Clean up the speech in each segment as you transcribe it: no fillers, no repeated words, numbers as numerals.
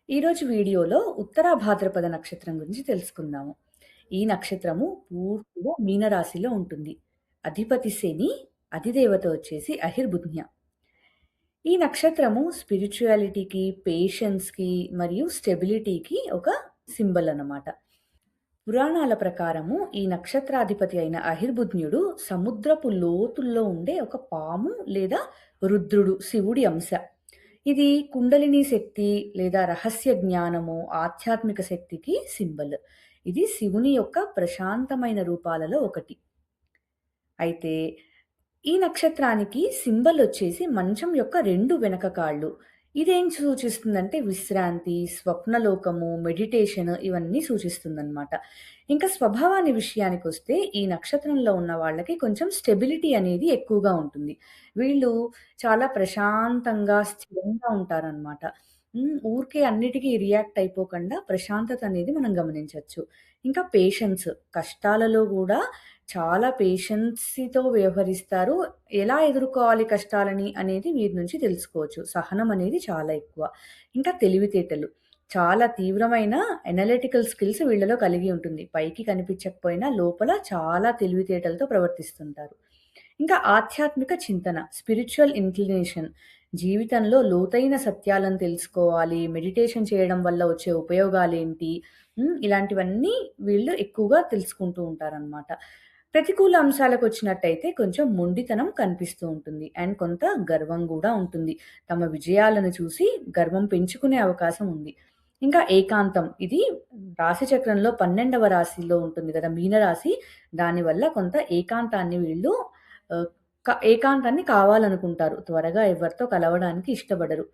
ఈరోజు వీడియోలో ఉత్తరా భాద్రపద నక్షత్రం గురించి తెలుసుకుందాము. ఈ నక్షత్రము పూర్తిగా మీనరాశిలో ఉంటుంది. అధిపతి శని, అధిదేవత వచ్చేసి అహిర్బుధ్య. ఈ నక్షత్రము స్పిరిచువాలిటీకి, పేషెన్స్‌కి మరియు స్టెబిలిటీకి ఒక సింబల్ అన్నమాట. పురాణాల ప్రకారము ఈ నక్షత్రాధిపతి అయిన అహిర్బుధ్నుడు సముద్రపు లోతుల్లో ఉండే ఒక పాము లేదా రుద్రుడు, శివుడి అంశ. ఇది కుండలిని శక్తి లేదా రహస్య జ్ఞానము, ఆధ్యాత్మిక శక్తికి సింబల్. ఇది శివుని యొక్క ప్రశాంతమైన రూపాలలో ఒకటి. అయితే ఈ నక్షత్రానికి సింబల్ వచ్చేసి మంచం యొక్క 2 వెనక కాళ్ళు. ఇదేం సూచిస్తుందంటే విశ్రాంతి, స్వప్నలోకము, మెడిటేషన్ ఇవన్నీ సూచిస్తుందనమాట. ఇంకా స్వభావాన్ని విషయానికొస్తే ఈ నక్షత్రంలో ఉన్న వాళ్ళకి కొంచెం స్టెబిలిటీ అనేది ఎక్కువగా ఉంటుంది. వీళ్ళు చాలా ప్రశాంతంగా, స్థిరంగా ఉంటారనమాట. ఊరికే అన్నిటికి రియాక్ట్ అయిపోకుండా ప్రశాంతత అనేది మనం గమనించొచ్చు. ఇంకా పేషెన్స్, కష్టాలలో గూడా చాలా పేషెన్సీతో వ్యవహరిస్తారు. ఎలా ఎదుర్కోవాలి కష్టాలని అనేది వీరి నుంచి తెలుసుకోవచ్చు. సహనం అనేది చాలా ఎక్కువ. ఇంకా తెలివితేటలు. చాలా తీవ్రమైన అనలిటికల్ స్కిల్స్ వీళ్ళలో కలిగి ఉంటుంది. పైకి కనిపించకపోయినా లోపల చాలా తెలివితేటలతో ప్రవర్తిస్తుంటారు. ఇంకా ఆధ్యాత్మిక చింతన, స్పిరిచ్యువల్ ఇంక్లినేషన్. జీవితంలో లోతైన సత్యాలను తెలుసుకోవాలి, మెడిటేషన్ చేయడం వల్ల వచ్చే ఉపయోగాలేంటి, ఇలాంటివన్నీ వీళ్ళు ఎక్కువగా తెలుసుకుంటూ ఉంటారనమాట. ప్రతికూల అంశాలకొచ్చినట్టయితే కొంచెం మొండితనం కనిపిస్తూ ఉంటుంది. అండ్ కొంత గర్వం గూడా ఉంటుంది. తమ విజయాలను చూసి గర్వం పెంచుకునే అవకాశం ఉంది. ఇంకా ఏకాంతం. ఇది రాశి చక్రంలో 12వ రాశిలో ఉంటుంది గదా! మీనరాశి. దానివల్ల కొంత ఏకాంతాన్ని వీళ్ళు ఆహ్, ఏకాంతాన్ని కావాలనుకుంటారు. త్వరగా ఎవరితో కలవడానికి ఇష్టపడరు.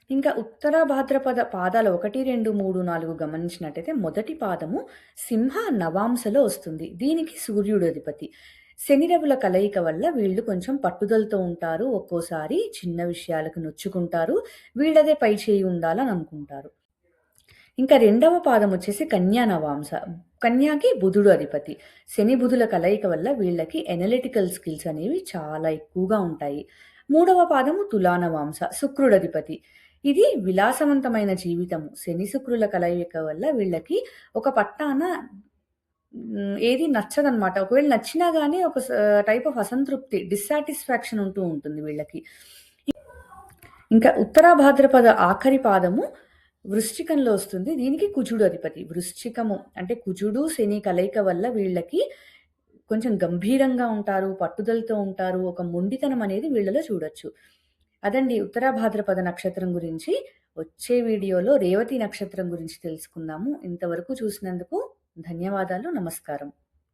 ఇంకా ఉత్తర భాద్రపద పాదాలు 1, 2, 3, 4 గమనించినట్టయితే మొదటి పాదము సింహ నవాంశలో వస్తుంది. దీనికి సూర్యుడు అధిపతి. శని రవుల కలయిక వల్ల వీళ్ళు కొంచెం పట్టుదలతో ఉంటారు. ఒక్కోసారి చిన్న విషయాలకు నొచ్చుకుంటారు. వీళ్ళదే పై చేయి ఉండాలని అనుకుంటారు. ఇంకా రెండవ పాదం వచ్చేసి కన్యా నవాంశ. కన్యాకి బుధుడు అధిపతి. శని బుధుల కలయిక వల్ల వీళ్ళకి ఎనలిటికల్ స్కిల్స్ అనేవి చాలా ఎక్కువగా ఉంటాయి. మూడవ పాదము తులా నవాంశ. శుక్రుడు అధిపతి. ఇది విలాసవంతమైన జీవితము. శని శుక్రుల కలయిక వల్ల వీళ్ళకి ఒక పట్టాన ఏది నచ్చదనమాట. ఒకవేళ నచ్చినా గానీ ఒక టైప్ ఆఫ్ అసంతృప్తి, డిస్సాటిస్ఫాక్షన్ ఉంటూ ఉంటుంది వీళ్ళకి. ఇంకా ఉత్తర భాద్రపద ఆఖరి పాదము వృశ్చికంలో వస్తుంది. దీనికి కుజుడు అధిపతి. వృశ్చికము అంటే కుజుడు, శని కలయిక వల్ల వీళ్ళకి కొంచెం గంభీరంగా ఉంటారు, పట్టుదలతో ఉంటారు. ఒక మొండితనం అనేది వీళ్ళలో చూడొచ్చు. అదండి ఉత్తర భాద్రపద నక్షత్రం గురించి. వచ్చే వీడియోలో రేవతి నక్షత్రం గురించి తెలుసుకుందాము. ఇంతవరకు చూసినందుకు ధన్యవాదాలు. నమస్కారం.